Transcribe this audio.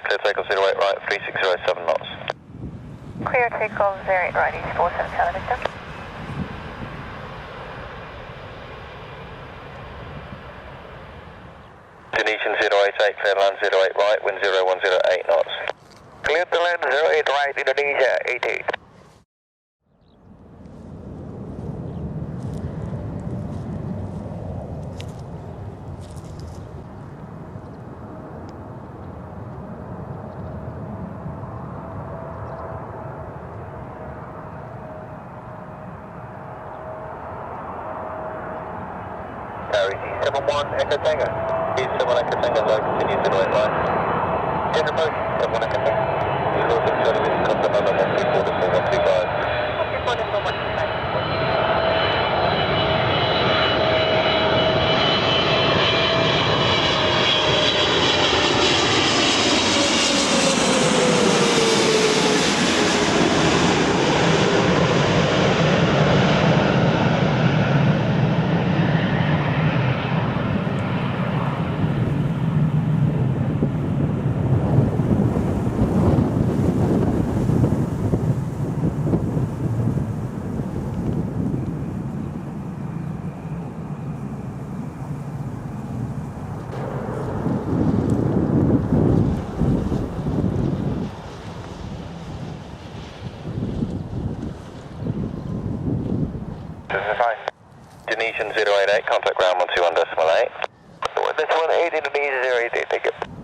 Clear takeoff 08 right, 3607 knots. Clear takeoff 08 right, East 477 Victor. Indonesian 088, clear land 08 right, wind 0108 knots. Clear to land 08 right, Indonesia 88. E71 Echo Tango. E71 Echo Tango, so continue 08 right. General motion, 71 Echo Tango. 06 Charlie, this is contact number 134 to 4125. Indonesian 088, contact ground 121.8. 118 Indonesia 088, thank you.